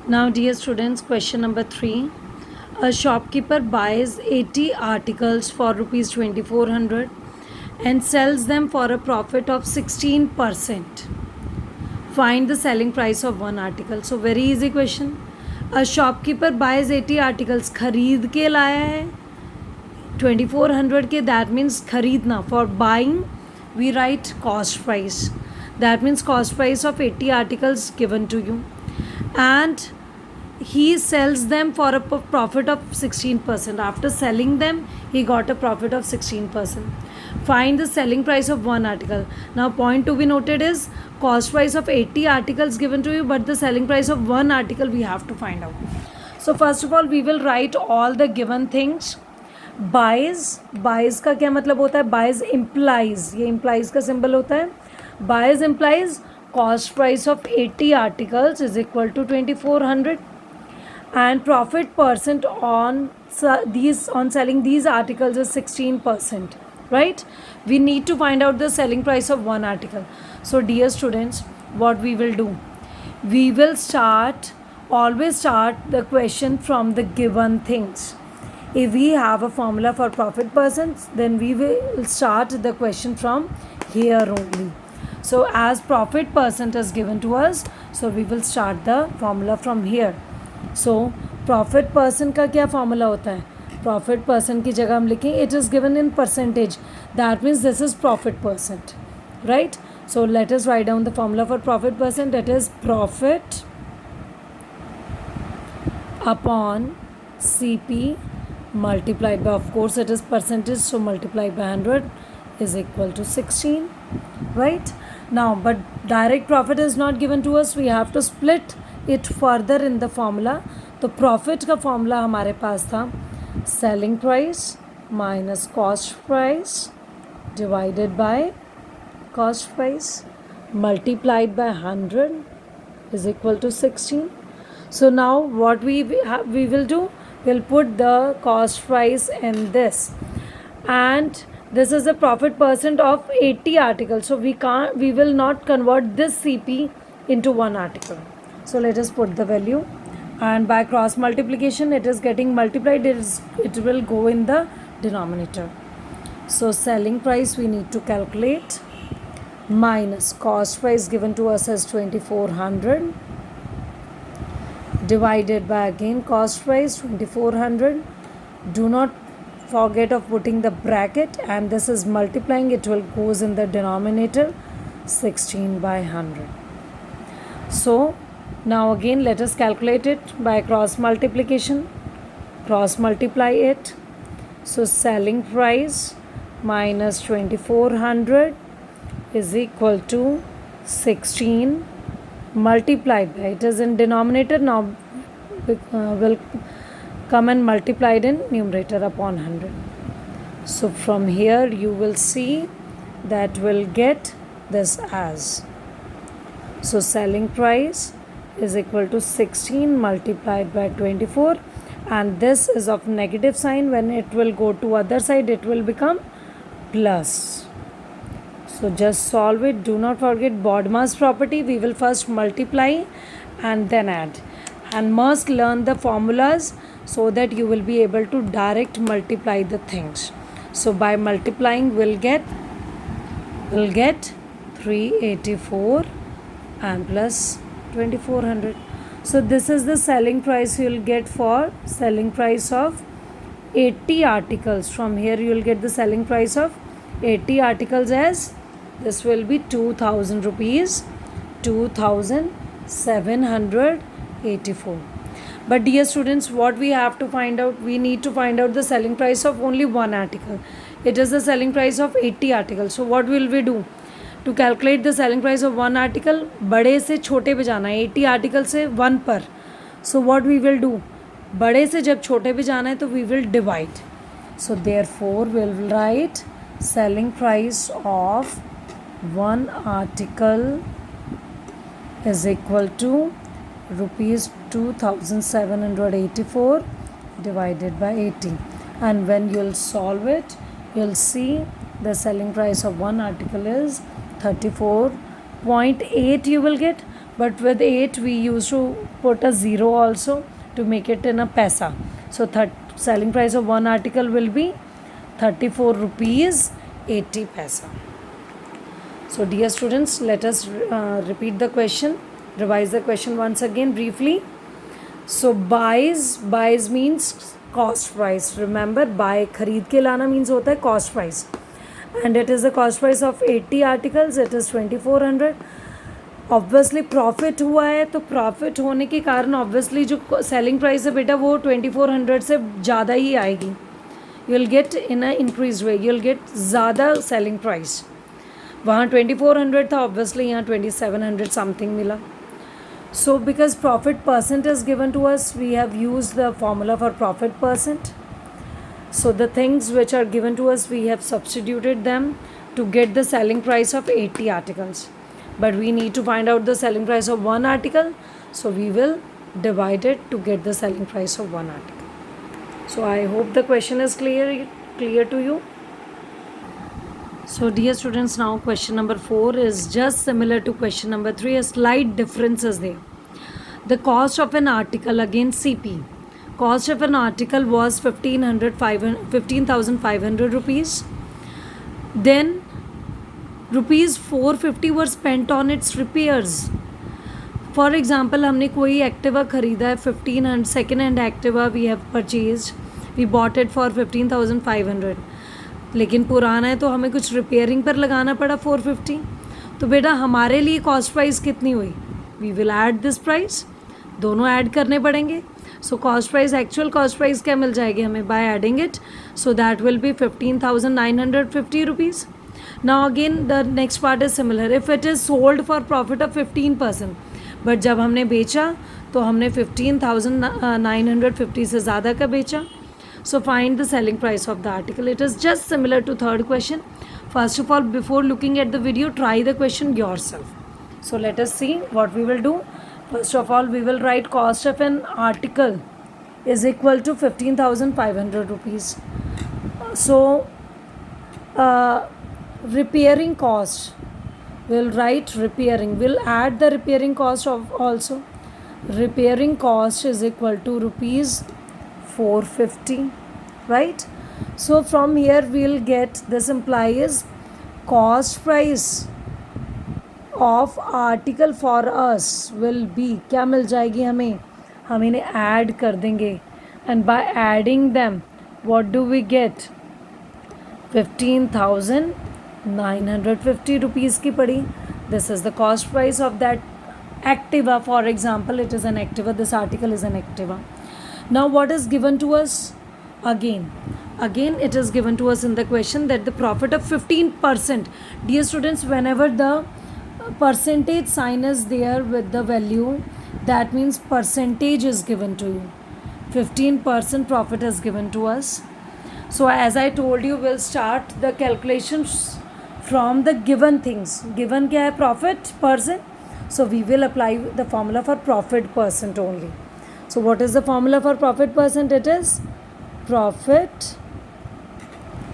Now, dear students, question number 3. A shopkeeper buys 80 articles for rupees 2400 and sells them for a profit of 16%. Find the selling price of one article. So, very easy question. A shopkeeper buys 80 articles. खरीद के लाया है 2400 के. That means खरीदना. For buying, we write cost price. That means cost price of 80 articles given to you. And he sells them for a profit of 16%. After selling them, he got a profit of 16%. Find the selling price of one article. Now, point to be noted is cost price of 80 articles given to you, but the selling price of one article we have to find out. So, first of all, we will write all the given things. Buys का क्या मतलब होता है? Buys implies, ये implies का symbol होता है. Buys implies cost price of 80 articles is equal to 2400. And profit percent on selling these articles is 16%, right? We need to find out the selling price of one article. So, dear students, what we will do, we will always start the question from the given things. If we have a formula for profit percent, then we will start the question from here only. So, as profit percent is given to us, so we will start the formula from here. So profit percent का क्या formula होता है? Profit percent की जगह हम लिखें it is given in percentage. That means this is profit percent, right? So let us write down the formula for profit percent. It is profit upon CP multiplied by, of course it is percentage, so multiplied by 100 is equal to 16, right? Now, but direct profit is not given to us. We have to split it further in the formula. तो profit का formula हमारे पास था selling price minus cost price divided by cost price multiplied by 100 is equal to 16. So now what we will do, we'll put the cost price in this, and this is the profit percent of 80 articles. So we will not convert this CP into one article. So let us put the value, and by cross multiplication it is getting multiplied, it will go in the denominator. So selling price we need to calculate minus cost price given to us as 2400 divided by again cost price 2400. Do not forget of putting the bracket, and this is multiplying, it will goes in the denominator 16 by 100. So now again let us calculate it by cross multiplication. Cross multiply it. So selling price minus 2400 is equal to 16 multiplied by, it is in denominator, now will come and multiplied in numerator upon 100. So from here you will see that will get this as, so selling price is equal to 16 multiplied by 24, and this is of negative sign. When it will go to other side, it will become plus. So just solve it. Do not forget BODMAS property. We will first multiply and then add, and must learn the formulas so that you will be able to direct multiply the things. So by multiplying we'll get 384 and plus 2400. So this is the selling price you will get for selling price of 80 articles. From here you will get the selling price of 80 articles as, this will be 2000 rupees, 2784. But dear students, what we have to find out, we need to find out the selling price of only one article. It is the selling price of 80 articles. So what will we do to calculate the selling price of one article? बड़े से छोटे पे जाना है, 80 article से 1 पर. So what we will do, बड़े से जब छोटे पे जाना है तो we will divide. So therefore we will write selling price of one article is equal to rupees 2784 divided by 80. And when you will solve it, you will see the selling price of one article is 34.8 you will get. but with 8 we used to put a 0 also to make it in a paisa. So selling price of one article will be 34 rupees 80 paisa. So dear students, let us repeat the question, revise the question once again briefly. So buys means cost price. Remember, buy खरीद के लाना means होता है cost price, and it is the cost price of 80 articles. It is 2400. Obviously profit हुआ है, तो profit होने के कारण ऑब्वियसली जो सेलिंग प्राइस है बेटा वो 2400 से ज़्यादा ही आएगी. You will get in a increase way, you will get ज़्यादा सेलिंग प्राइस. वहाँ 2400 था, ऑब्वियसली यहाँ 2700 समथिंग मिला. So because profit percent is given to us, we have used the formula for profit percent. So the things which are given to us, we have substituted them to get the selling price of 80 articles. But we need to find out the selling price of one article. So we will divide it to get the selling price of one article. So I hope the question is clear to you. So dear students, now question number 4 is just similar to question number 3. A slight difference is there. The cost of an article, again CP. Cost of an article was 15,500 rupees. Then rupees 450 were spent on its repairs. For example, हमने कोई Activa खरीदा है 1500, second hand Activa we have purchased. We bought it for 15,500. लेकिन पुराना है तो हमें कुछ रिपेयरिंग पर लगाना पड़ा 450. तो बेटा हमारे लिए कॉस्ट प्राइस कितनी हुई? We will add this price, दोनों ऐड करने पड़ेंगे. So cost price, actual cost price क्या मिल जाएगी हमें by adding it? So that will be 15,950 rupees. Now again the next part is similar. If it is sold for profit of 15%, but जब हमने बेचा तो हमने 15,950 से ज़्यादा का बेचा. So find the selling price of the article. It is just similar to third question. First of all, before looking at the video, try the question yourself. So let us see what we will do. First of all, we will write cost of an article is equal to 15,500 rupees. So repairing cost, we'll write repairing. We'll add the repairing cost of also. Repairing cost is equal to rupees 450, right? So from here we'll get, this implies cost price of article for us will be, क्या मिल जाएगी हमें? हम इन्हें add कर देंगे, and by adding them what do we get? 15,950 rupees की पड़ी. This is the cost price of that Activa. For example, it is an Activa, this article is an Activa. Now what is given to us? Again it is given to us in the question that the profit of 15%. Dear students, whenever the percentage sign is there with the value, that means percentage is given to you. 15% profit is given to us. So as I told you, we'll start the calculations from the given things. Given क्या है? Profit percent. So we will apply the formula for profit percent only. So what is the formula for profit percent? It is profit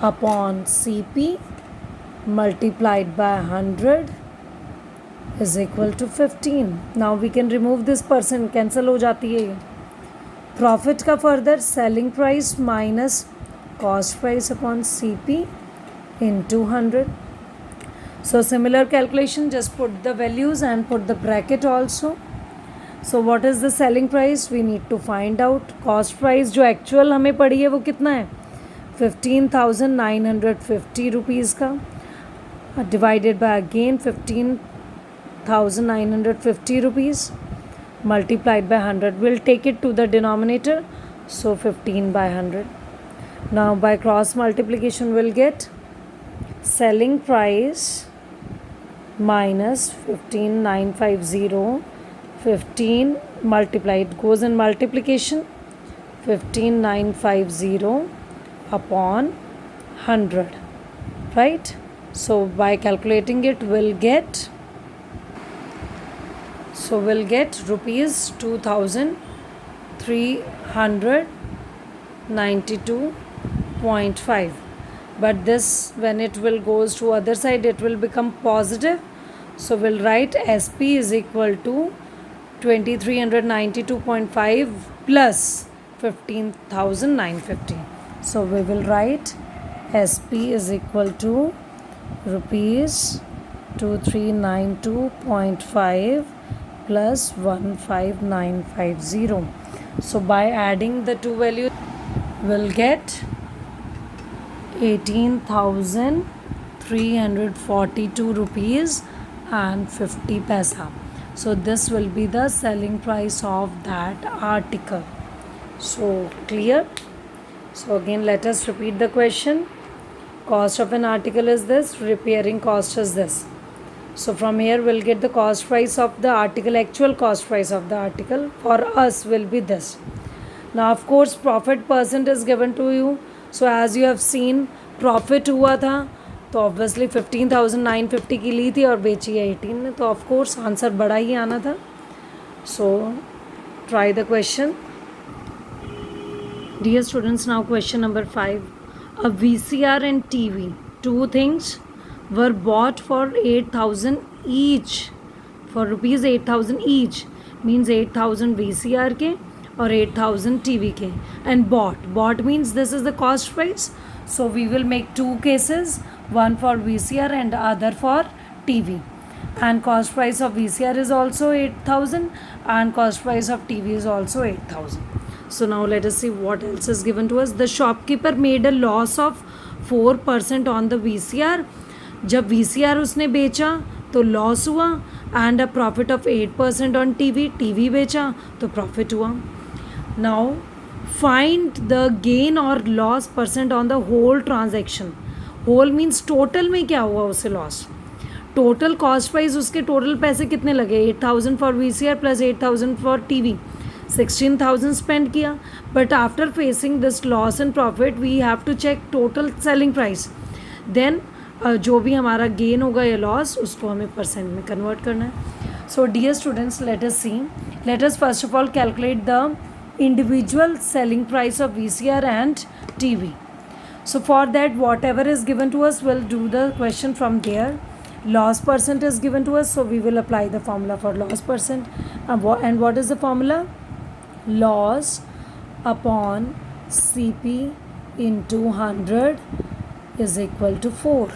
upon CP multiplied by 100 is equal to 15. Now we can remove this percent, cancel हो जाती है ये. Profit का further selling price minus cost price upon CP into 100. So similar calculation, just put the values and put the bracket also. So what is the selling price? We need to find out. Cost price जो actual हमें पड़ी है वो कितना है? 15,950 rupees का, divided by again 15,950 rupees multiplied by 100. We'll take it to the denominator. So 15 by 100. Now by cross multiplication we'll get selling price minus 15,950. 15 multiplied, goes in multiplication, 15,950 upon 100, right? So by calculating it we'll get rupees 2,392.5. But this, when it will goes to other side, it will become positive. So we'll write SP is equal to 2392.5 plus 15,950. So we will write SP is equal to rupees 2392.5 plus 15950. So by adding the two values, we'll get 18,342 rupees and 50 paisa. So this will be the selling price of that article. So clear? So again, let us repeat the question. Cost of an article is this, repairing cost is this. So from here we'll get the cost price of the article, actual cost price of the article for us will be this. Now of course profit percent is given to you. So as you have seen, profit हुआ था तो obviously 15,950 की ली थी और बेची है 18 ने, तो ऑफ कोर्स आंसर बड़ा ही आना था. So try the question. Dear students, now question number 5. A VCR and TV, two things, were bought for 8,000 each. For rupees 8,000 each means 8,000 VCR के और 8,000 TV के. And bought means this is the cost price. So we will make two cases, one for VCR and other for TV. And cost price of VCR is also 8,000 and cost price of TV is also 8,000. So now let us see what else is given to us. The shopkeeper made a loss of 4% on the VCR. जब VCR उसने बेचा तो loss हुआ and a profit of 8% on TV बेचा तो profit हुआ. Now find the gain और loss percent on the whole transaction. Whole means total में क्या हुआ उसे लॉस. टोटल कॉस्ट प्राइस उसके टोटल पैसे कितने लगे, 8,000 for VCR plus 8,000 for TV, 16,000 spend किया. But after facing this loss and profit we have to check total selling price. Then जो भी हमारा गेन होगा या लॉस उसको हमें परसेंट में कन्वर्ट करना है. So dear students, let us see. Let us first of all calculate the individual selling price of VCR and TV. So for that, whatever is given to us, we'll do the question from there. Loss percent is given to us, so we will apply the formula for loss percent. And what is the formula? Loss upon CP into 100 is equal to 4.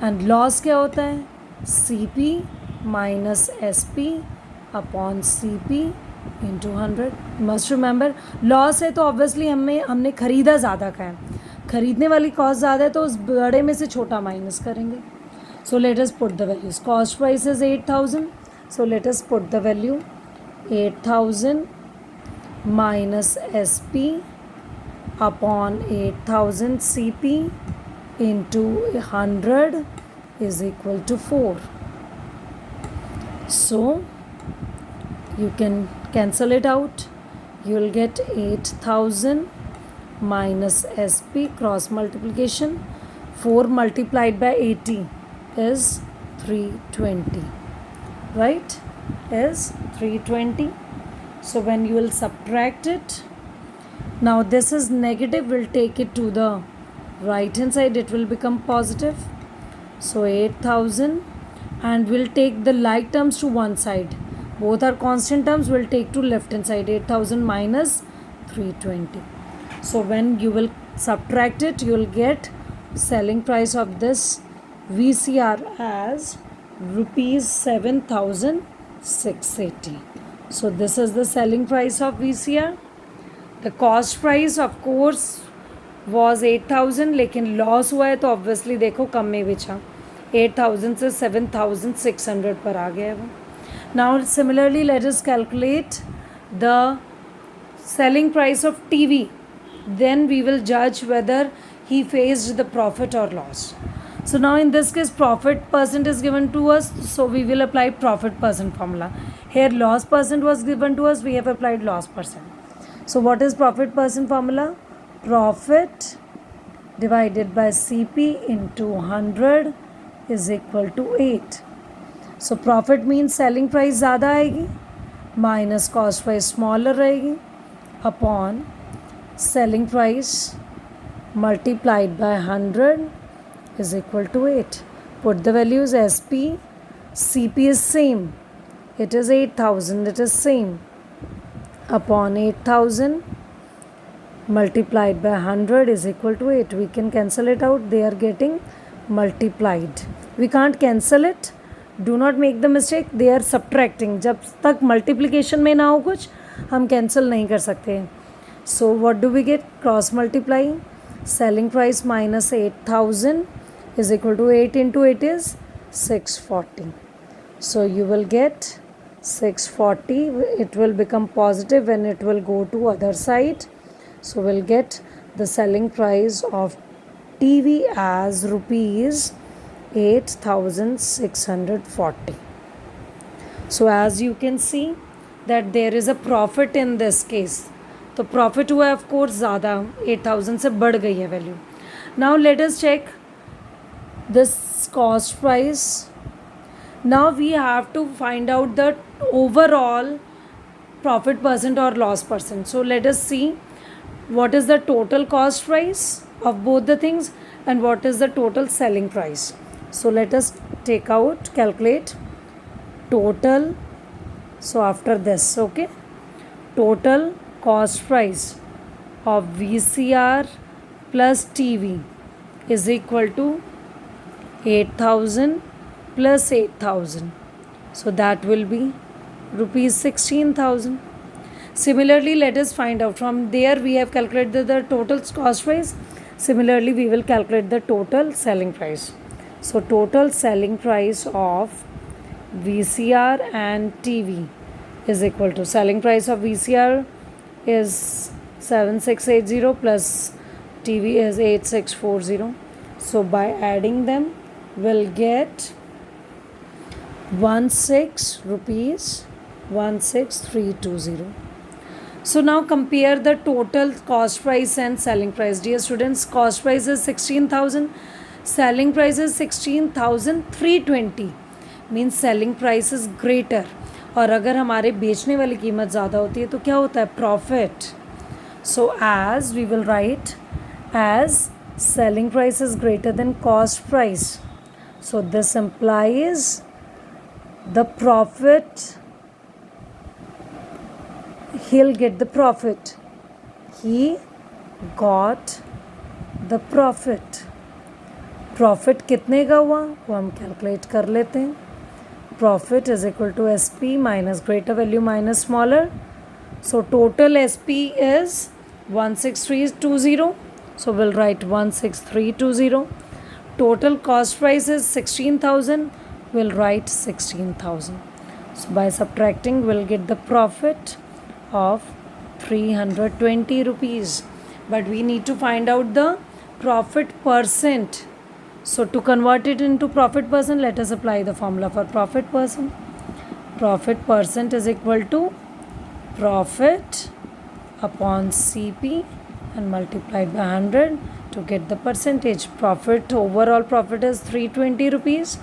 And loss क्या होता है? CP minus SP upon CP into 100. Must remember, loss है तो obviously हमने ख़रीदा ज़्यादा का है, ख़रीदने वाली कॉस्ट ज़्यादा है तो उस बड़े में से छोटा माइनस करेंगे. सो let us put the values. Cost price is 8,000. So let us put the value 8,000 minus SP upon 8,000 CP into 100 is equal to 4. So you can cancel it out. You will get 8,000 minus SP cross multiplication. 4 multiplied by 80 is 320. Right? Is 320. So when you will subtract it, now this is negative, we'll take it to the right hand side, it will become positive. So 8,000 and we'll take the like terms to one side. Both are constant terms, we'll take to left hand side. 8,000 minus 320. So when you will subtract it, you will get selling price of this VCR as rupees 7,680. So this is the selling price of VCR. The cost price of course was 8,000, लेकिन loss हुआ है तो obviously देखो कम में बेचा. 8,000 से 7,600 पर आ गया है वो. Now similarly, let us calculate the selling price of TV. Then we will judge whether he faced the profit or loss. So now in this case, profit percent is given to us, so we will apply profit percent formula. Here loss percent was given to us, we have applied loss percent. So what is profit percent formula? Profit divided by CP into 100 is equal to 8. So profit means selling price ज़्यादा आएगी minus cost price smaller रहेगी upon selling price multiplied by 100 is equal to 8. Put the values SP CP is same. It is 8,000. It is same. Upon 8,000 multiplied by 100 is equal to 8. We can cancel it out. They are getting multiplied. We can't cancel it. Do not make the mistake. They are subtracting. जब तक multiplication में ना हो कुछ हम cancel नहीं कर सकते. So what do we get? Cross multiply. Selling price minus 8,000 is equal to 8 into 8 is 640. So you will get 640. It will become positive when it will go to other side. So we'll get the selling price of TV as rupees 8,640. So as you can see that there is a profit in this case. तो profit हुआ है of course ज़्यादा 8,000 से बढ़ गई है value. Now let us check this cost price. Now we have to find out the overall profit percent और loss percent. So let us see what is the total cost price of both the things and what is the total selling price. So let us take out, calculate total. So after this, okay, total cost price of VCR plus TV is equal to 8,000 plus 8,000. So that will be rupees 16,000. Similarly, let us find out from there we have calculated the total cost price. Similarly, we will calculate the total selling price. So total selling price of VCR and TV is equal to selling price of VCR is 7680 plus TV is 8640. So by adding them we'll get 16,320. So now compare the total cost price and selling price. Dear students, cost price is 16,000, selling price is 16,320. Means selling price is greater. और अगर हमारे बेचने वाली कीमत ज़्यादा होती है तो क्या होता है? Profit. So as we will write as selling price is greater than cost price. So this implies the profit. He'll get the profit. He got the profit. Profit कितने का हुआ वो हम कैलकुलेट कर लेते हैं. Profit is equal to SP minus greater value minus smaller. So total SP is 16320. So we'll write 16320. Total cost price is 16,000. We'll write 16,000. So by subtracting we'll get the profit of 320 rupees. But we need to find out the profit percent. So to convert it into profit percent, let us apply the formula for profit percent. Profit percent is equal to profit upon CP and multiplied by 100 to get the percentage. Profit, overall profit is 320 rupees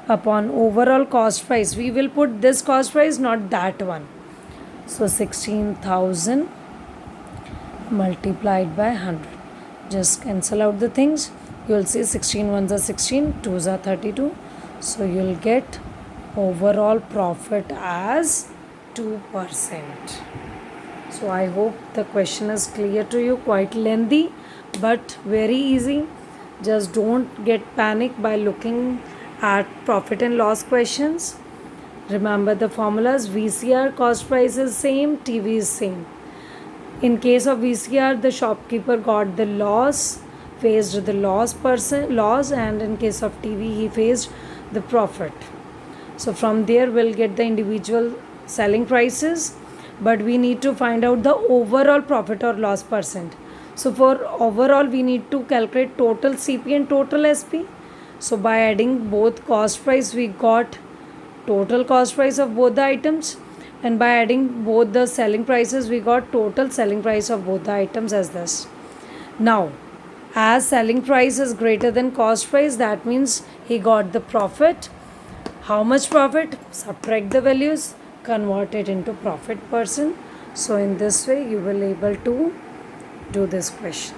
upon overall cost price. We will put this cost price, not that one. So 16,000 multiplied by 100. Just cancel out the things. You will see 16 ones are 16, 2s are 32. So you will get overall profit as 2%. So I hope the question is clear to you. Quite lengthy but very easy. Just don't get panic by looking at profit and loss questions. Remember the formulas. VCR cost price is same, TV is same. In case of VCR, the shopkeeper got the loss, faced the loss, and in case of TV he faced the profit. So from there we'll get the individual selling prices, but we need to find out the overall profit or loss percent. So for overall we need to calculate total CP and total SP. So by adding both cost price we got total cost price of both the items, and by adding both the selling prices we got total selling price of both the items as this. Now as selling price is greater than cost price, that means he got the profit. How much profit? Subtract the values, convert it into profit percent. So in this way you will able to do this question.